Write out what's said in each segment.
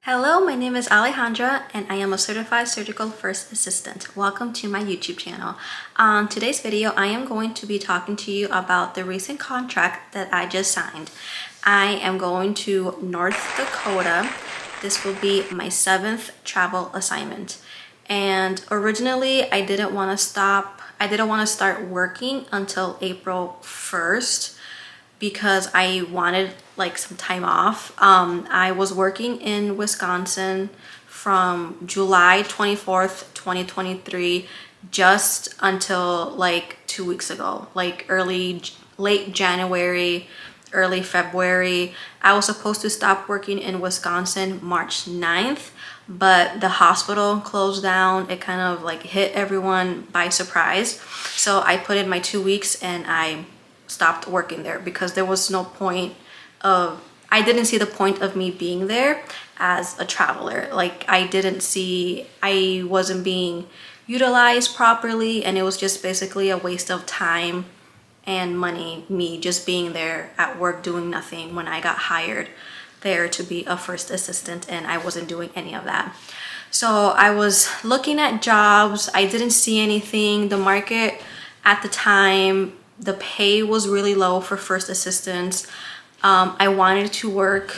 Hello, my name is Alejandra and I am a certified surgical first assistant. Welcome to my YouTube channel. On today's video, I am going to be talking to you about the recent contract that I just signed. I am going to North Dakota. This will be my 7th travel assignment. And originally I didn't want to start working until April 1st because I wanted like some time off. I was working in Wisconsin from July 24th, 2023 just until like 2 weeks ago, like late January, early February. I was supposed to stop working in Wisconsin March 9th, but the hospital closed down. It kind of like hit everyone by surprise. So I put in my 2 weeks and I stopped working there because there was no point of, I didn't see the point of me being there as a traveler. Like I wasn't being utilized properly, and it was just basically a waste of time and money, me just being there at work doing nothing when I got hired there to be a first assistant and I wasn't doing any of that. So I was looking at jobs. I didn't see anything. The market at the time, the pay was really low for first assistants. I wanted to work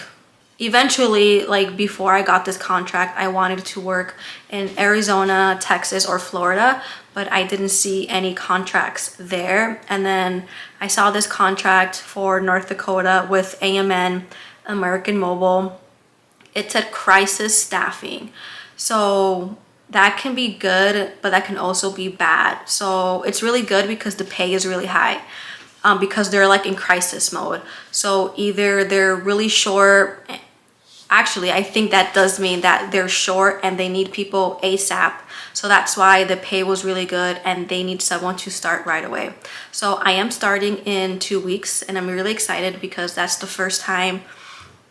eventually, like before I got this contract, I wanted to work in Arizona, Texas, or Florida, but I didn't see any contracts there. And then I saw this contract for North Dakota with AMN, American Mobile. It said crisis staffing. So that can be good, but that can also be bad. So it's really good because the pay is really high, because they're like in crisis mode. So either they're really short. Actually, I think that does mean that they're short and they need people ASAP. So that's why the pay was really good and they need someone to start right away. So I am starting in 2 weeks and I'm really excited because that's the first time.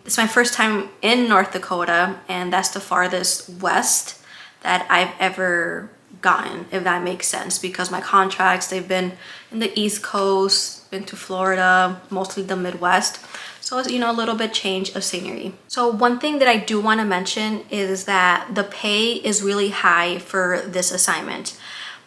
It's my first time in North Dakota and that's the farthest west that I've ever gotten, if that makes sense, because my contracts, they've been in the East Coast, been to Florida, mostly the Midwest. So it's, a little bit change of scenery. So one thing that I do want to mention is that the pay is really high for this assignment.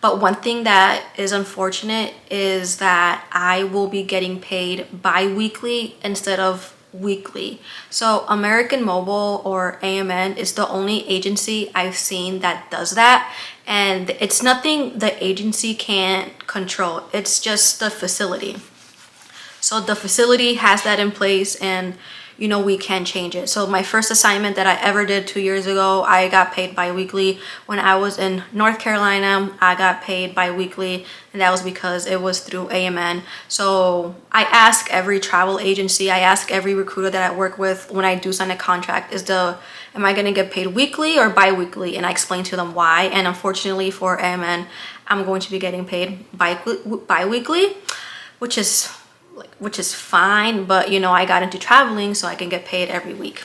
But one thing that is unfortunate is that I will be getting paid bi-weekly instead of weekly. So American Mobile or AMN is the only agency I've seen that does that, and it's nothing the agency can't control. It's just the facility. So the facility has that in place and we can change it. So my first assignment that I ever did 2 years ago, I got paid bi-weekly. When I was in North Carolina, I got paid bi-weekly, and that was because it was through AMN. So I ask every travel agency, I ask every recruiter that I work with when I do sign a contract, am I gonna get paid weekly or bi-weekly? And I explain to them why. And unfortunately for AMN, I'm going to be getting paid bi-weekly, which is fine, but I got into traveling so I can get paid every week.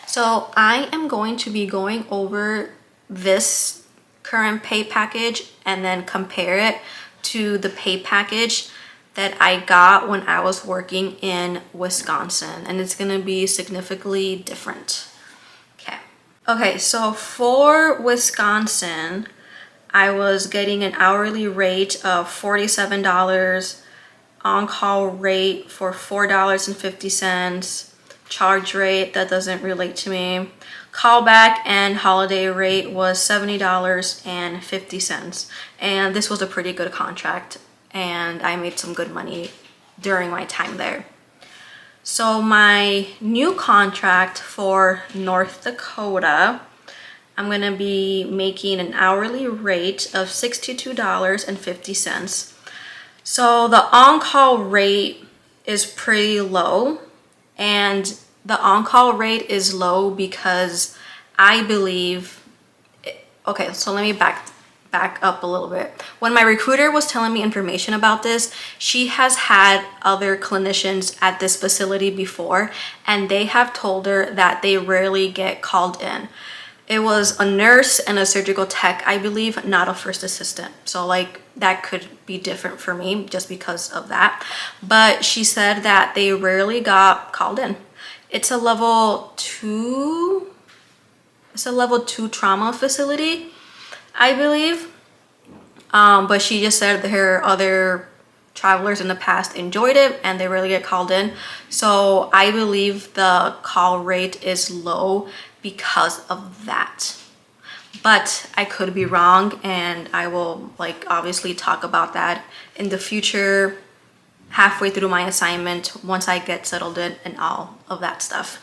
So I am going to be going over this current pay package and then compare it to the pay package that I got when I was working in Wisconsin, and it's gonna be significantly different. Okay, so for Wisconsin, I was getting an hourly rate of $47, on-call rate for $4.50, charge rate that doesn't relate to me. Callback and holiday rate was $70.50, and this was a pretty good contract and I made some good money during my time there. So my new contract for North Dakota, I'm gonna be making an hourly rate of $62.50. So the on-call rate is pretty low, and the on-call rate is low because I believe, okay, so let me back up a little bit. When my recruiter was telling me information about this, she has had other clinicians at this facility before, and they have told her that they rarely get called in. It was a nurse and a surgical tech, I believe, not a first assistant. So like that could be different for me just because of that. But she said that they rarely got called in. It's a level 2. It's a level 2 trauma facility, I believe. But she just said that her other travelers in the past enjoyed it and they really get called in. So I believe the call rate is low because of that. But I could be wrong, and I will like obviously talk about that in the future, halfway through my assignment, once I get settled in and all of that stuff.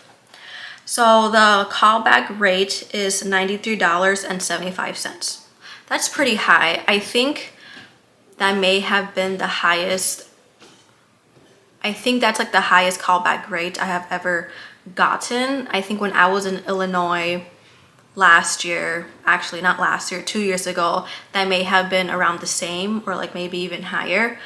So the callback rate is $93.75. That's pretty high. I think that may have been the highest. I think that's like the highest callback rate I have ever gotten. I think when I was in Illinois last year, actually not last year, 2 years ago, that may have been around the same or like maybe even higher.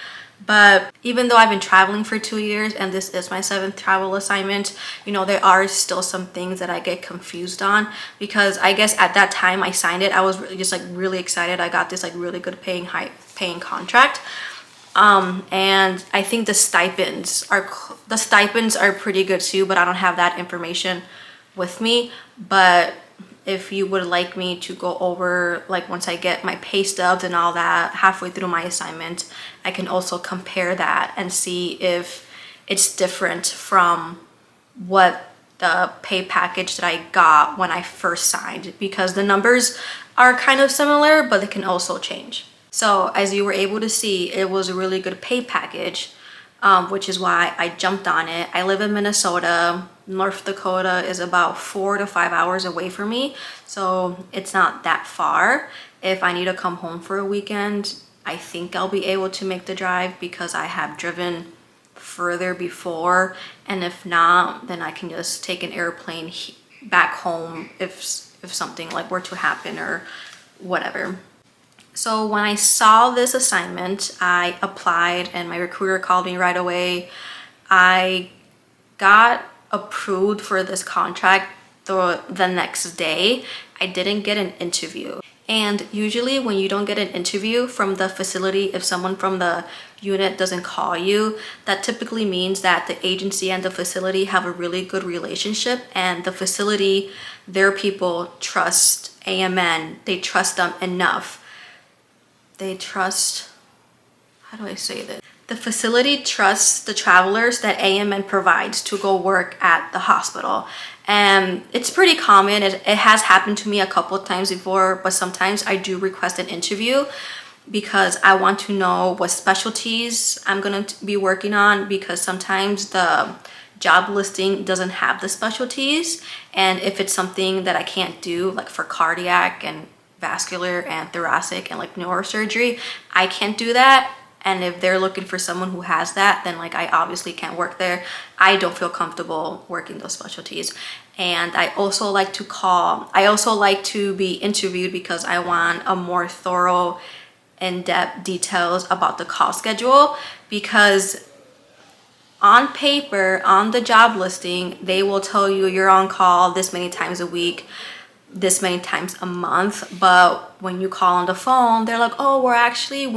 But even though I've been traveling for 2 years and this is my 7th travel assignment, you know, there are still some things that I get confused on, because I guess at that time I signed it, I was just like really excited. I got this like really good paying contract. And I think the stipends are pretty good too, but I don't have that information with me. But if you would like me to go over, like once I get my pay stubs and all that halfway through my assignment, I can also compare that and see if it's different from what the pay package that I got when I first signed, because the numbers are kind of similar, but they can also change. So as you were able to see, it was a really good pay package, which is why I jumped on it. I live in Minnesota. North Dakota is about 4 to 5 hours away from me, so it's not that far. If I need to come home for a weekend, I think I'll be able to make the drive because I have driven further before, and if not, then I can just take an airplane back home if something like were to happen or whatever. So when I saw this assignment, I applied and my recruiter called me right away. I got approved for this contract the next day. I didn't get an interview. And usually when you don't get an interview from the facility, if someone from the unit doesn't call you, that typically means that the agency and the facility have a really good relationship, and the facility, their people trust AMN. They trust them enough. How do I say this? The facility trusts the travelers that AMN provides to go work at the hospital. And it's pretty common. It has happened to me a couple of times before, but sometimes I do request an interview because I want to know what specialties I'm going to be working on, because sometimes the job listing doesn't have the specialties. And if it's something that I can't do, like for cardiac and vascular and thoracic and like neurosurgery, I can't do that. And if they're looking for someone who has that, then like I obviously can't work there. I don't feel comfortable working those specialties. And I also like to be interviewed because I want a more thorough, in-depth details about the call schedule, because on paper, on the job listing, they will tell you you're on call this many times a week, this many times a month. But when you call on the phone, they're like, oh, we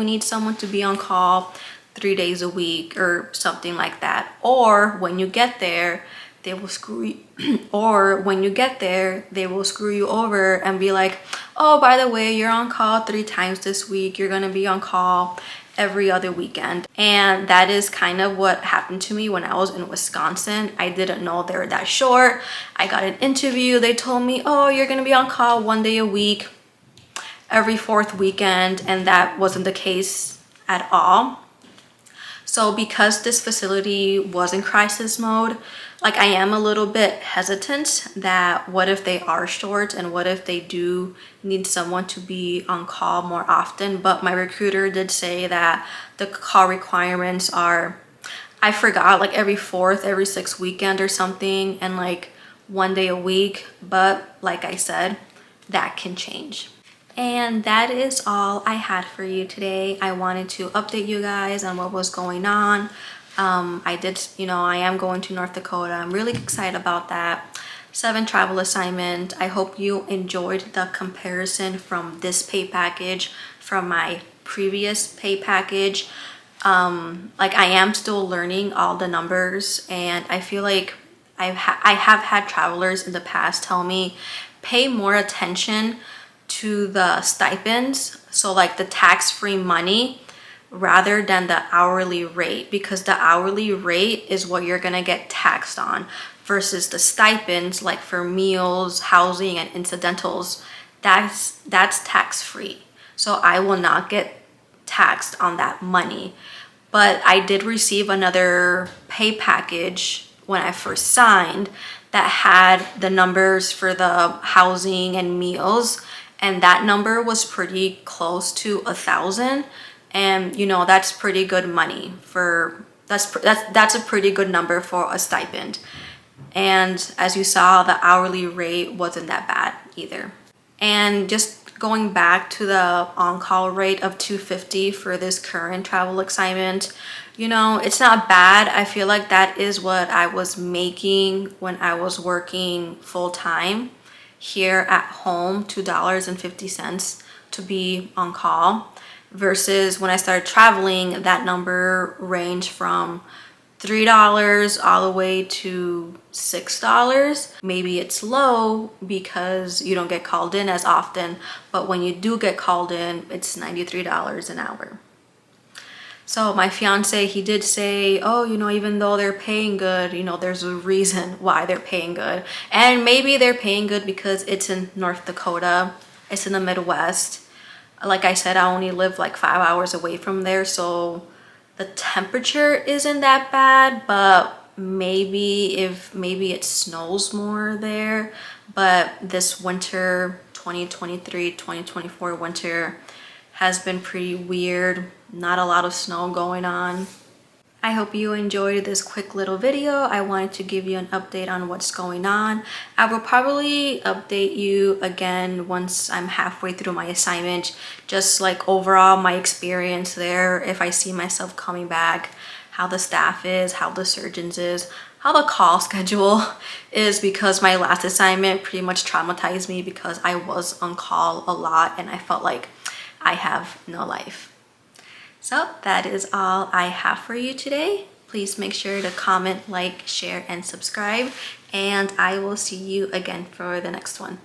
need someone to be on call 3 days a week or something like that. Or when you get there, they will screw you over and be like, oh, by the way, you're on call 3 times this week. You're gonna be on call every other weekend. And that is kind of what happened to me when I was in Wisconsin. I didn't know they were that short. I got an interview. They told me, oh, you're gonna be on call 1 day a week, every 4th weekend. And that wasn't the case at all. So because this facility was in crisis mode, like I am a little bit hesitant that what if they are short and what if they do need someone to be on call more often. But my recruiter did say that the call requirements are, I forgot, like every 4th, every 6th weekend or something, and like 1 day a week. But like I said, that can change. And that is all I had for you today. I wanted to update you guys on what was going on. I am going to North Dakota. I'm really excited about that. 7 travel assignment. I hope you enjoyed the comparison from this pay package from my previous pay package. Like I am still learning all the numbers, and I feel like I have had travelers in the past tell me pay more attention to the stipends, so like the tax-free money, rather than the hourly rate, because the hourly rate is what you're gonna get taxed on versus the stipends, like for meals, housing, and incidentals, that's tax-free. So I will not get taxed on that money. But I did receive another pay package when I first signed that had the numbers for the housing and meals, and that number was pretty close to 1,000. And you know, that's pretty good money for that's a pretty good number for a stipend. And as you saw, the hourly rate wasn't that bad either. And just going back to the on-call rate of 250 for this current travel assignment, you know, it's not bad. I feel like that is what I was making when I was working full-time here at home, $2.50 to be on call, versus when I started traveling, that number ranged from $3 all the way to $6. Maybe it's low because you don't get called in as often, but when you do get called in, it's $93 an hour. So my fiance, he did say, oh, you know, even though they're paying good, you know, there's a reason why they're paying good. And maybe they're paying good because it's in North Dakota, it's in the Midwest. Like I said, I only live like 5 hours away from there, so the temperature isn't that bad, but maybe it snows more there. But this winter, 2023-2024 winter, has been pretty weird. Not a lot of snow going on. I hope you enjoyed this quick little video. I wanted to give you an update on what's going on. I will probably update you again once I'm halfway through my assignment, just like overall my experience there, if I see myself coming back, how the staff is, how the surgeons is, how the call schedule is, because my last assignment pretty much traumatized me because I was on call a lot and I felt like I have no life. So that is all I have for you today. Please make sure to comment, like, share, and subscribe, and I will see you again for the next one.